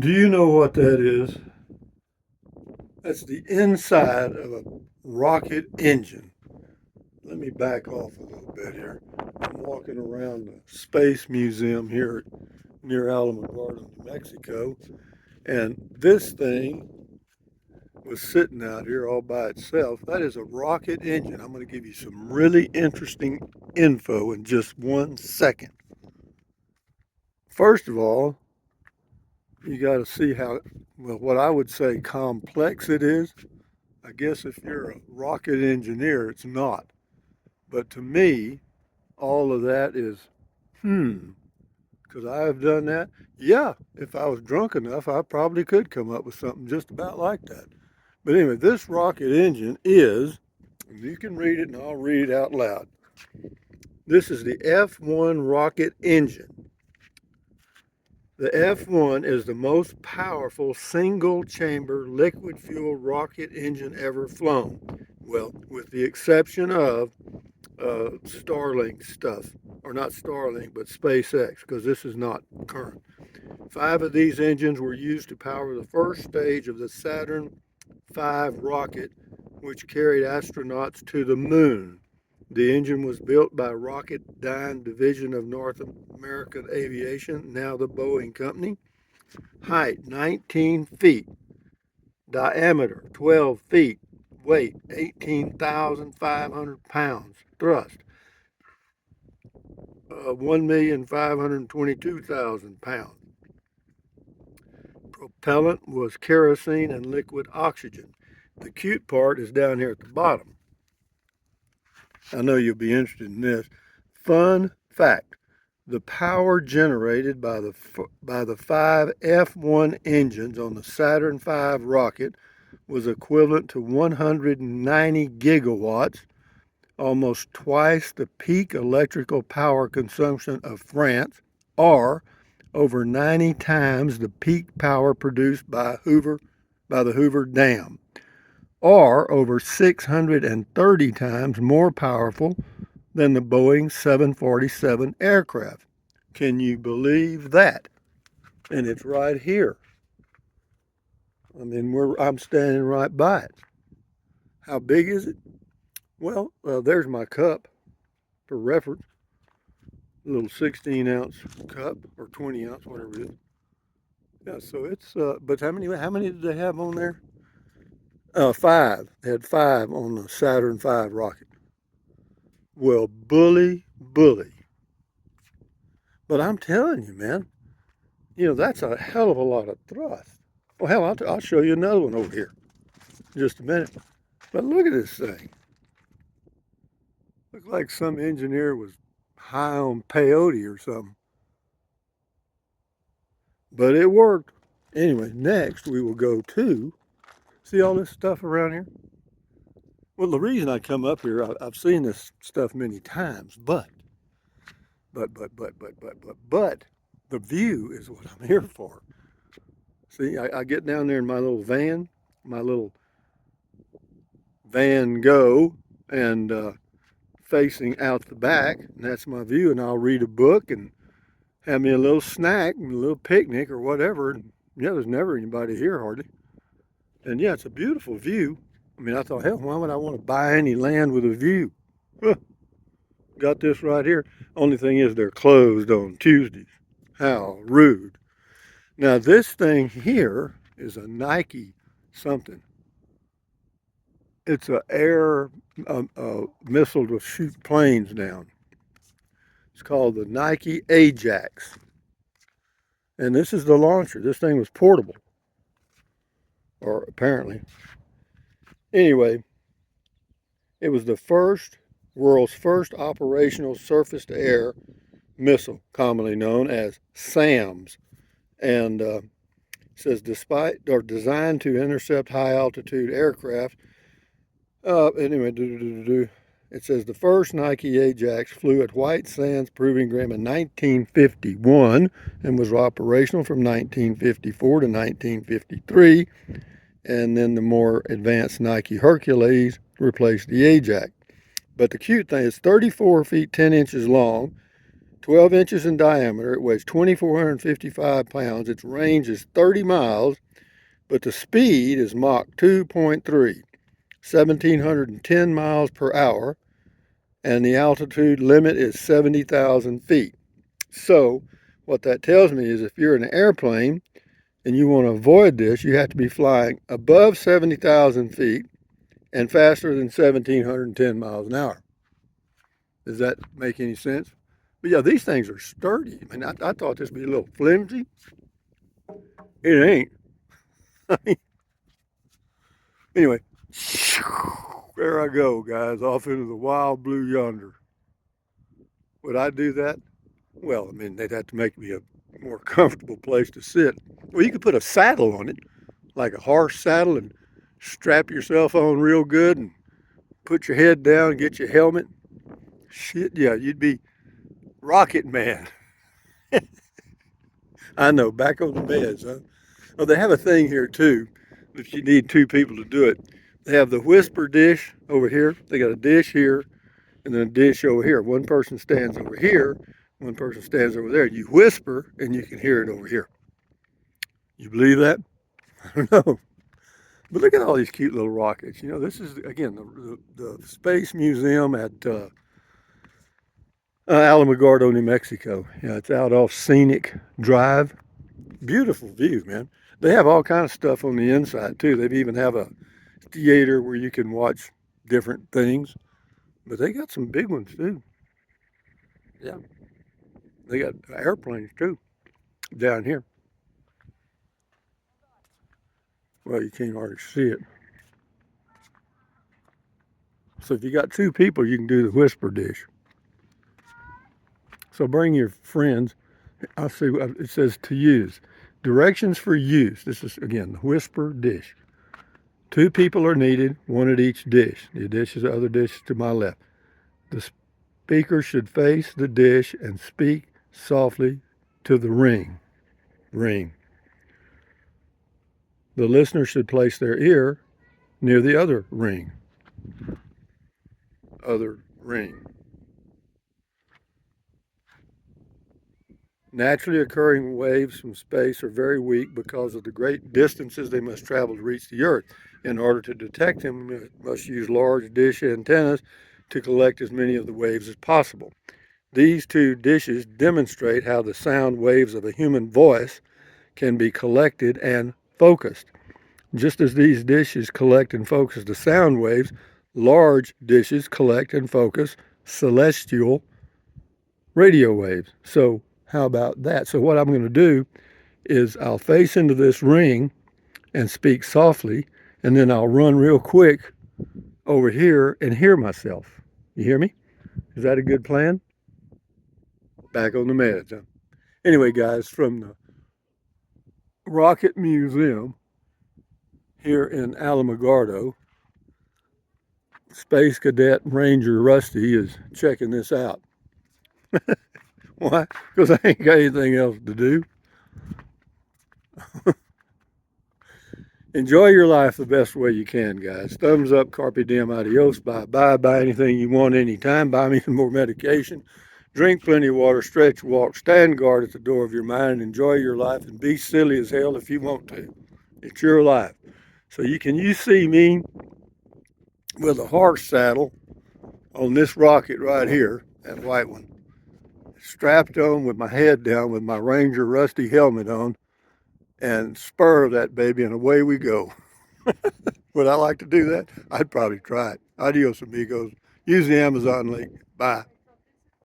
Do you know what that is? That's the inside of a rocket engine. Let me back off a little bit here. I'm walking around the Space Museum here near Alamogordo, New Mexico, and this thing was sitting out here all by itself. That is a rocket engine. I'm going to give you some really interesting info in just 1 second. First of all, you got to see how, well, what I would say complex it is. I guess if you're a rocket engineer, it's not. But to me, all of that is, could I have done that? Yeah, if I was drunk enough, I probably could come up with something just about like that. But anyway, this rocket engine is, and you can read it and I'll read it out loud. This is the F1 rocket engine. The F1 is the most powerful single chamber liquid fuel rocket engine ever flown. Well, with the exception of Starlink stuff, or not Starlink, but SpaceX, because this is not current. 5 of these engines were used to power the first stage of the Saturn V rocket, which carried astronauts to the moon. The engine was built by Rocketdyne Division of North American Aviation, now the Boeing Company. Height 19 feet, diameter 12 feet, weight 18,500 pounds, thrust 1,522,000 pounds. Propellant was kerosene and liquid oxygen. The cute part is down here at the bottom. I know you'll be interested in this. Fun fact, the power generated by the 5 F1 engines on the Saturn V rocket was equivalent to 190 gigawatts, almost twice the peak electrical power consumption of France, or over 90 times the peak power produced by the Hoover Dam, or over 630 times more powerful than the Boeing 747 aircraft. Can you believe that? And it's right here. I mean, I'm standing right by it. How big is it? Well, there's my cup for reference. A little 16-ounce cup or 20-ounce, whatever it is. Yeah, so it's, but how many did they have on there? 5. They had 5 on the Saturn V rocket. Well, bully. But I'm telling you, man, that's a hell of a lot of thrust. Well, hell, I'll show you another one over here in just a minute. But look at this thing. Looks like some engineer was high on peyote or something. But it worked. Anyway, next we will go to, see all this stuff around here? Well, the reason I come up here, I've seen this stuff many times, but, the view is what I'm here for. See, I get down there in my little Van Go, and facing out the back, and that's my view, and I'll read a book and have me a little snack and a little picnic or whatever. And yeah, there's never anybody here hardly. And yeah, it's a beautiful view. I mean, I thought, hell, why would I want to buy any land with a view? Huh, got this right here. Only thing is they're closed on Tuesdays. How rude. Now this thing here is a Nike something. It's an air missile to shoot planes down. It's called the Nike Ajax. And this is the launcher. This thing was portable. Or apparently. Anyway, it was the world's first operational surface-to-air missile, commonly known as SAMs. And it says designed to intercept high-altitude aircraft. Anyway, it says the first Nike Ajax flew at White Sands Proving Ground in 1951 and was operational from 1954 to 1953. And then the more advanced Nike Hercules replaced the Ajax. But the cute thing is 34 feet 10 inches long, 12 inches in diameter. It weighs 2,455 pounds. Its range is 30 miles, but the speed is Mach 2.3, 1,710 miles per hour, and the altitude limit is 70,000 feet. So what that tells me is if you're in an airplane and you want to avoid this, you have to be flying above 70,000 feet and faster than 1,710 miles an hour. Does that make any sense? But yeah, these things are sturdy. I mean, I thought this would be a little flimsy. It ain't. Anyway, there I go, guys, off into the wild blue yonder. Would I do that? Well, I mean, they'd have to make me a more comfortable place to sit. Well, you could put a saddle on it, like a horse saddle, and strap yourself on real good and put your head down and get your helmet. Shit, yeah, you'd be Rocket Man. I know, back on the meds, huh? Oh, they have a thing here too, if you need two people to do it. They have the whisper dish over here. They got a dish here and then a dish over here. One person stands over here, one person stands over there. You whisper and you can hear it over here. You believe that? I don't know. But look at all these cute little rockets. You know, this is, again, the Space Museum at Alamogordo, New Mexico. Yeah, it's out off Scenic Drive. Beautiful view, man. They have all kinds of stuff on the inside, too. They even have a theater where you can watch different things. But they got some big ones, too. Yeah. They got airplanes, too, down here. Well, you can't hardly see it. So if you got two people, you can do the whisper dish. So bring your friends. I see it says to use. Directions for use. This is, again, the whisper dish. 2 people are needed, 1 at each dish. The dish is the other dish to my left. The speaker should face the dish and speak softly to the ring. Ring. The listener should place their ear near the other ring. Other ring. Naturally occurring waves from space are very weak because of the great distances they must travel to reach the Earth. In order to detect them, we must use large dish antennas to collect as many of the waves as possible. These 2 dishes demonstrate how the sound waves of a human voice can be collected and focused. Just as these dishes collect and focus the sound waves, large dishes collect and focus celestial radio waves. So how about that? So what I'm going to do is I'll face into this ring and speak softly, and then I'll run real quick over here and hear myself. You hear me? Is that a good plan? Back on the meds, huh? Anyway, guys, from the Rocket Museum here in Alamogordo, Space Cadet Ranger Rusty is checking this out. Why? Because I ain't got anything else to do. Enjoy your life the best way you can, guys. Thumbs up, carpe diem, adios, bye-bye. Buy anything you want anytime. Buy me some more medication. Drink plenty of water, stretch, walk, stand guard at the door of your mind. Enjoy your life and be silly as hell if you want to. It's your life. So you see me with a horse saddle on this rocket right here, that white one, strapped on with my head down with my Ranger Rusty helmet on, and spur that baby and away we go. Would I like to do that? I'd probably try it. Adios, amigos. Use the Amazon link. Bye.